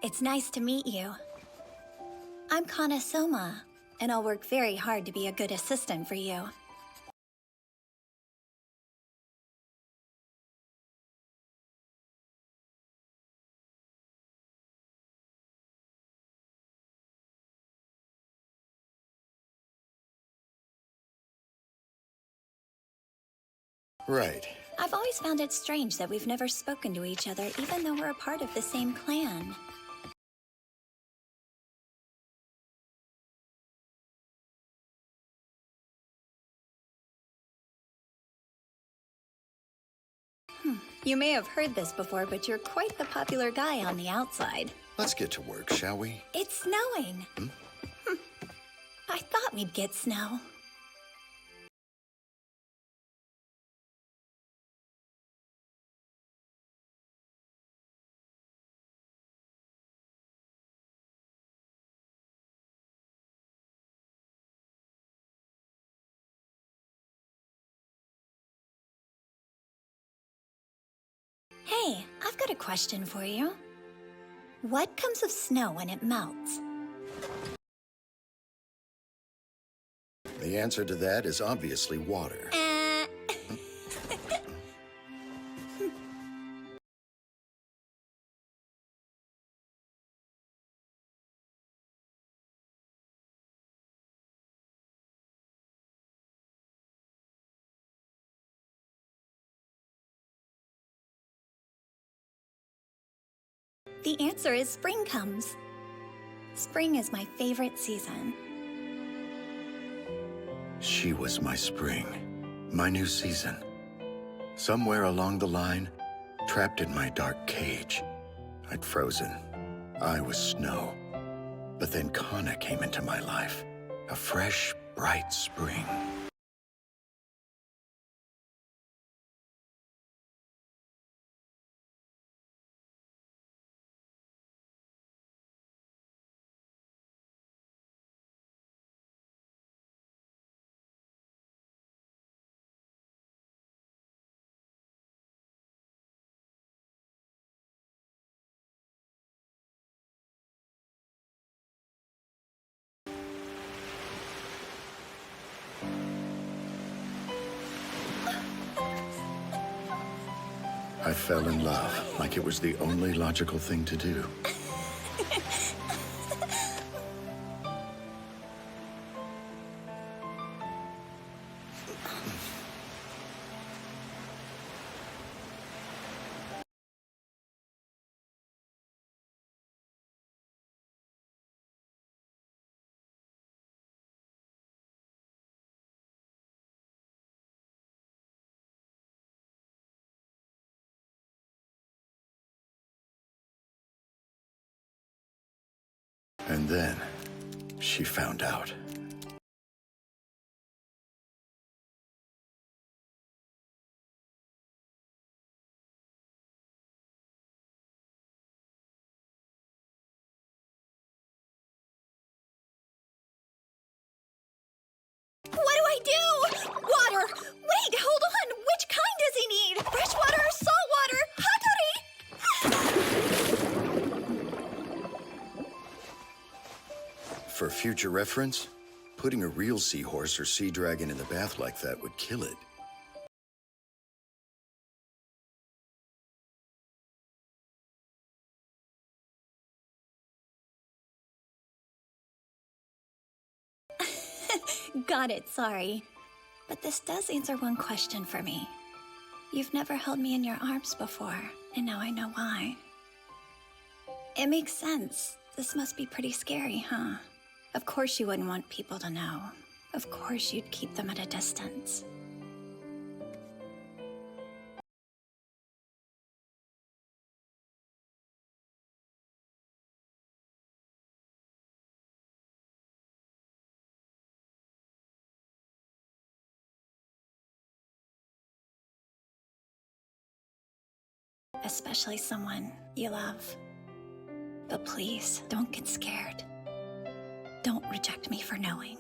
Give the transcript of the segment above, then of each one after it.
It's nice to meet you. I'm Kana, and I'll work very hard to be a good assistant for you. Right. I've always found it strange that we've never spoken to each other, even though we're a part of the same clan. You may have heard this before, but you're quite the popular guy on the outside. Let's get to work, shall we? It's snowing. I thought we'd get snow. Hey, I've got a question for you. What comes of snow when it melts? The answer to that is obviously water. The answer is spring comes. Spring is my favorite season. She was my spring, my new season. Somewhere along the line, trapped in my dark cage, I'd frozen. I was snow. But then Kana came into my life, a fresh, bright spring. I fell in love, like it was the only logical thing to do. And then, she found out. What do I do? Water! Wait, hold on! Which kind does he need? Fresh water or salt water? Hatori! For future reference, putting a real seahorse or sea dragon in the bath like that would kill it. Got it, sorry. But this does answer one question for me. You've never held me in your arms before, and now I know why. It makes sense. This must be pretty scary, huh? Of course you wouldn't want people to know. Of course you'd keep them at a distance. Especially someone you love. But please, don't get scared. Don't reject me for knowing.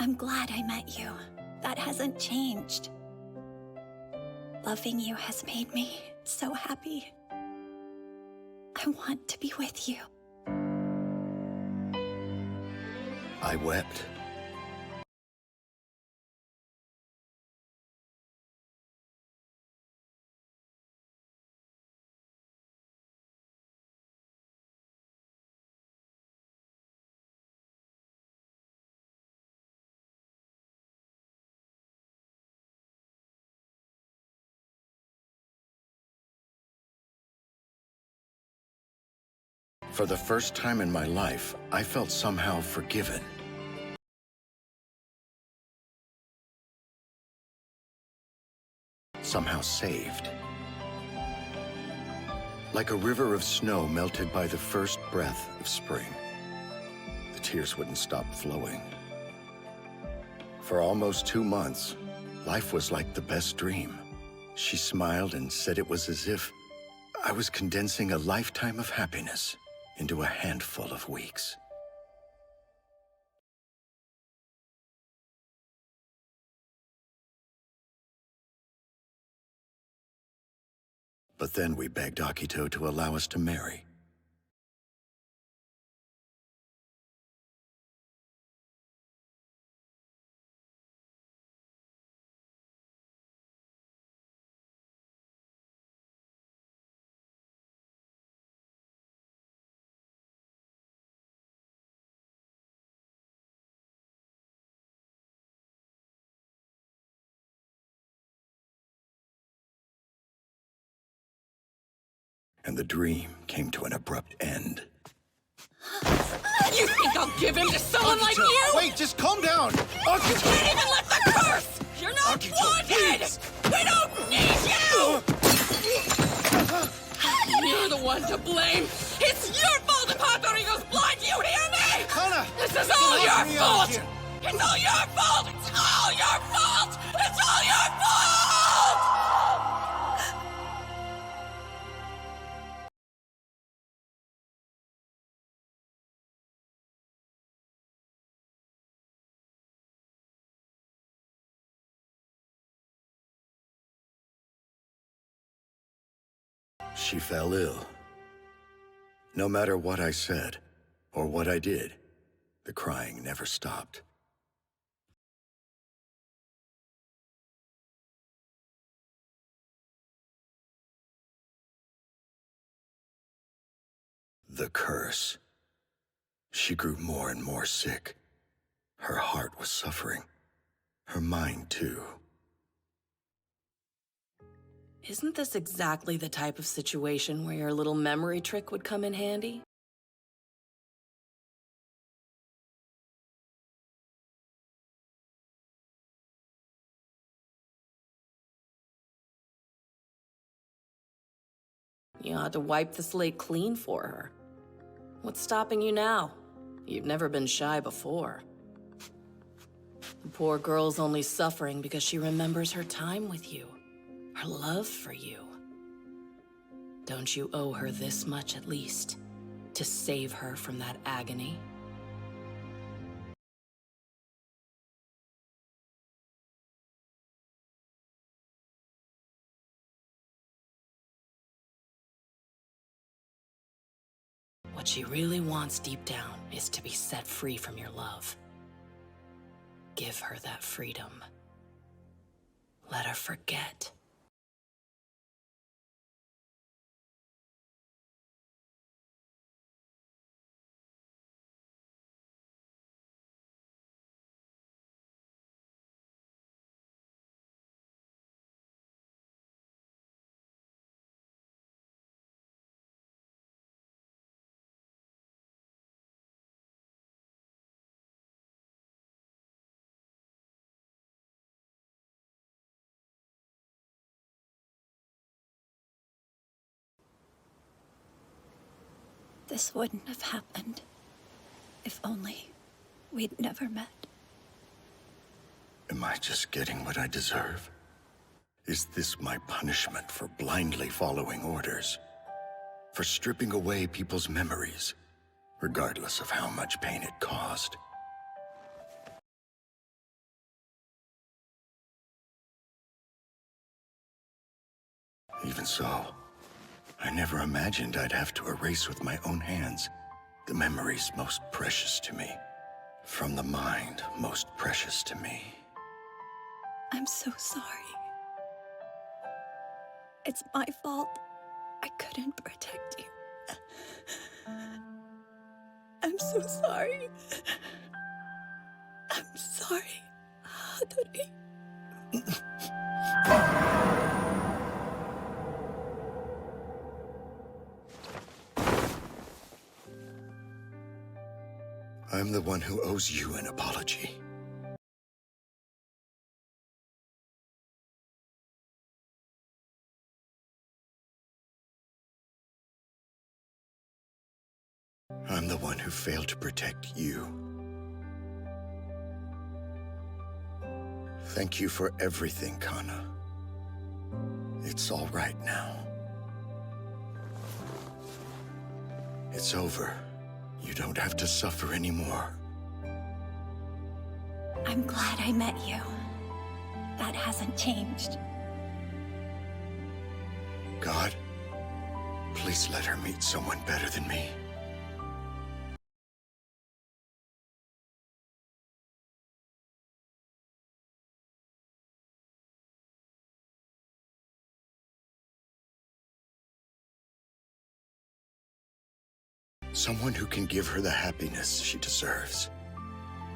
I'm glad I met you. That hasn't changed. Loving you has made me so happy. I want to be with you. I wept. For the first time in my life, I felt somehow forgiven. Somehow saved. Like a river of snow melted by the first breath of spring. The tears wouldn't stop flowing. For almost 2 months, life was like the best dream. She smiled and said it was as if I was condensing a lifetime of happiness into a handful of weeks. But then we begged Akito to allow us to marry. And the dream came to an abrupt end. You think I'll give him to someone like you? Wait, just calm down! You can't even let the curse! You're not wanted! Please. We don't need you! You're the one to blame! It's your fault if Hatori goes blind, you hear me? Kana! This is all your fault! It's all your fault! It's all your fault! It's all your fault! She fell ill. No matter what I said, or what I did, the crying never stopped. The curse. She grew more and more sick. Her heart was suffering. Her mind, too. Isn't this exactly the type of situation where your little memory trick would come in handy? You ought to wipe the slate clean for her. What's stopping you now? You've never been shy before. The poor girl's only suffering because she remembers her time with you, her love for you. Don't you owe her this much at least, to save her from that agony? What she really wants deep down is to be set free from your love. Give her that freedom. Let her forget. This wouldn't have happened if only we'd never met. Am I just getting what I deserve? Is this my punishment for blindly following orders? For stripping away people's memories, regardless of how much pain it caused? Even so, I never imagined I'd have to erase with my own hands the memories most precious to me, from the mind most precious to me. I'm so sorry. It's my fault. I couldn't protect you. I'm so sorry. I'm sorry, Hatori. I'm the one who owes you an apology. I'm the one who failed to protect you. Thank you for everything, Kana. It's all right now. It's over. You don't have to suffer anymore. I'm glad I met you. That hasn't changed. God, please let her meet someone better than me. Someone who can give her the happiness she deserves.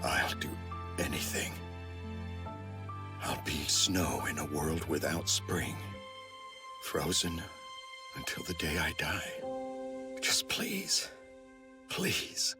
I'll do anything. I'll be snow in a world without spring. Frozen until the day I die. Just please, please,